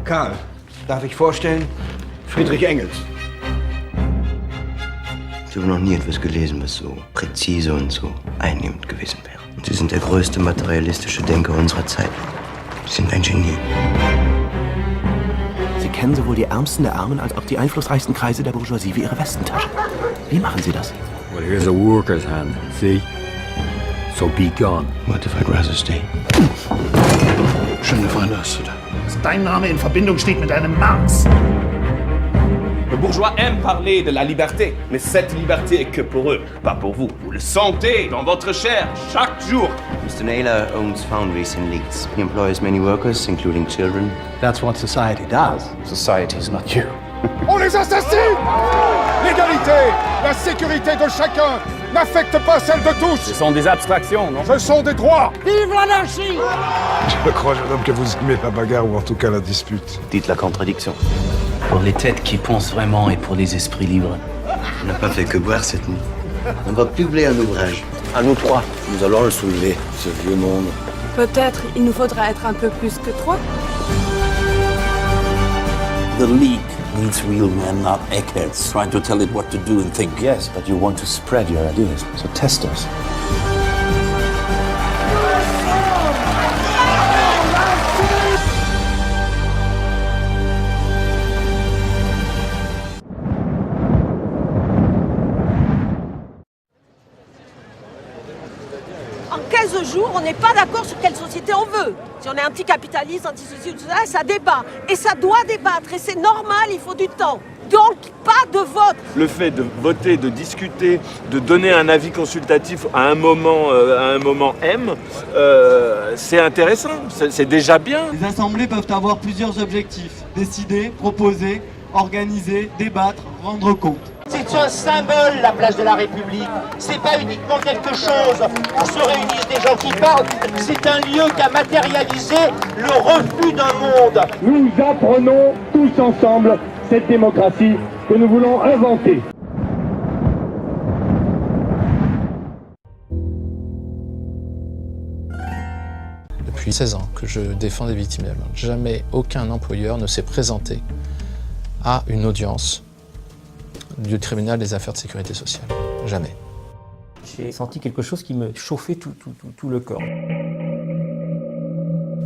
Karl, darf ich vorstellen? Friedrich Engels. Ich habe noch nie etwas gelesen, was so präzise und so einnehmend gewesen wäre. Und Sie sind der größte materialistische Denker unserer Zeit. Sie sind ein Genie. Sie kennen sowohl die Ärmsten der Armen als auch die einflussreichsten Kreise der Bourgeoisie wie Ihre Westentasche. Wie machen Sie das? Well, here's a worker's hand, see? So be gone. What if I'd rather stay? Je ne vois rien, cela. Dass dein Name in Verbindung steht mit einem Marx. Le bourgeois aime parler de la liberté, mais cette liberté est que pour eux, pas pour vous. Vous le sentez dans votre chair chaque jour. Mr. Naylor owns foundries in Leeds. He employs many workers, including children. That's what society does. Society is not you. On les assassine! L'égalité, la sécurité de chacun n'affecte pas celle de tous. Ce sont des abstractions, non? Ce sont des droits. Vive l'anarchie! Je crois, jeune homme, que vous aimez la bagarre ou en tout cas la dispute. Dites la contradiction. Pour les têtes qui pensent vraiment et pour les esprits libres. On n'a pas fait que boire cette nuit. On va publier un ouvrage. À nous trois. Nous allons le soulever, ce vieux monde. Peut-être il nous faudra être un peu plus que trois. The League needs real men, not eggheads, trying to tell it what to do and think. Yes, but you want to spread your ideas, so test us. En 15 jours, on n'est pas d'accord sur quelle société on veut. Si on est anti-capitaliste, anti-ceci, tout ça, ça débat. Et ça doit débattre. Et c'est normal, il faut du temps. Donc, pas de vote. Le fait de voter, de discuter, de donner un avis consultatif à un moment M, c'est intéressant, c'est déjà bien. Les assemblées peuvent avoir plusieurs objectifs. Décider, proposer, organiser, débattre, rendre compte. C'est un symbole, la place de la République. C'est pas uniquement quelque chose où se réunissent des gens qui parlent. C'est un lieu qui a matérialisé le refus d'un monde. Nous apprenons tous ensemble cette démocratie que nous voulons inventer. Depuis 16 ans que je défends des victimes d'amiante. Jamais aucun employeur ne s'est présenté à une audience du tribunal des affaires de sécurité sociale. Jamais. J'ai senti quelque chose qui me chauffait tout le corps.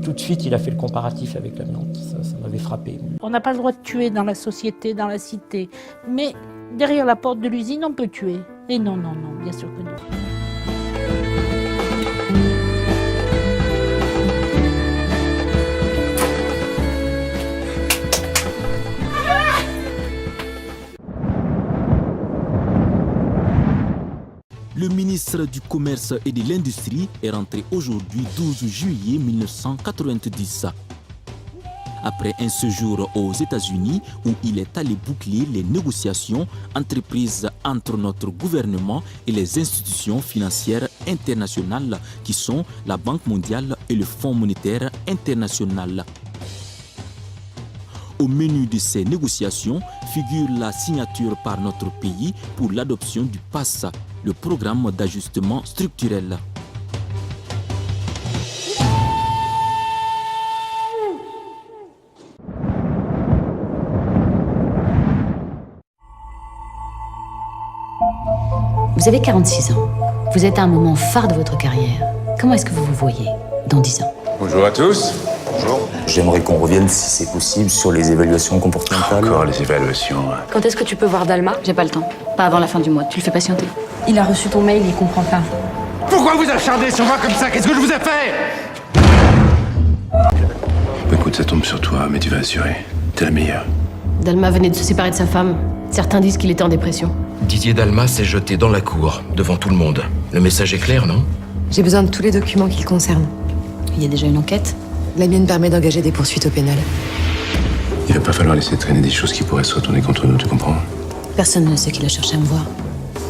Tout de suite, il a fait le comparatif avec l'amiante. Ça m'avait frappé. On n'a pas le droit de tuer dans la société, dans la cité. Mais derrière la porte de l'usine, on peut tuer. Et non, non, non, bien sûr que non. Le ministre du Commerce et de l'Industrie est rentré aujourd'hui 12 juillet 1990. Après un séjour aux États-Unis où il est allé boucler les négociations entreprises entre notre gouvernement et les institutions financières internationales qui sont la Banque mondiale et le Fonds monétaire international. Au menu de ces négociations figure la signature par notre pays pour l'adoption du PASS, le programme d'ajustement structurel. Vous avez 46 ans. Vous êtes à un moment phare de votre carrière. Comment est-ce que vous vous voyez dans 10 ans? Bonjour à tous. Bonjour. J'aimerais qu'on revienne, si c'est possible, sur les évaluations comportementales. Encore les évaluations. Quand est-ce que tu peux voir Dalma? J'ai pas le temps. Pas avant la fin du mois. Tu le fais patienter. Il a reçu ton mail, il comprend pas. Pourquoi vous acharnez sur moi comme ça? Qu'est-ce que je vous ai fait? Écoute, ça tombe sur toi, mais tu vas assurer. T'es la meilleure. Dalma venait de se séparer de sa femme. Certains disent qu'il était en dépression. Didier Dalma s'est jeté dans la cour, devant tout le monde. Le message est clair, non? J'ai besoin de tous les documents qui le concernent. Il y a déjà une enquête. La mienne permet d'engager des poursuites au pénal. Il va pas falloir laisser traîner des choses qui pourraient se retourner contre nous, tu comprends? Personne ne sait qu'il a cherché à me voir.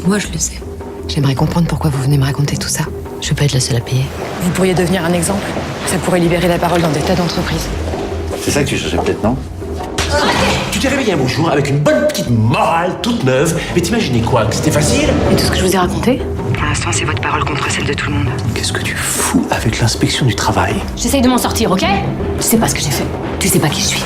Moi, je le sais. J'aimerais comprendre pourquoi vous venez me raconter tout ça. Je veux pas être la seule à payer. Vous pourriez devenir un exemple. Ça pourrait libérer la parole dans des tas d'entreprises. C'est ça que tu cherchais peut-être, non? Tu t'es réveillé un beau jour avec une bonne petite morale toute neuve. Mais t'imaginais quoi? Que c'était facile? Et tout ce que je vous ai raconté? Pour l'instant, c'est votre parole contre celle de tout le monde. Qu'est-ce que tu fous avec l'inspection du travail? J'essaye de m'en sortir, ok? Tu sais pas ce que j'ai fait. Tu sais pas qui je suis.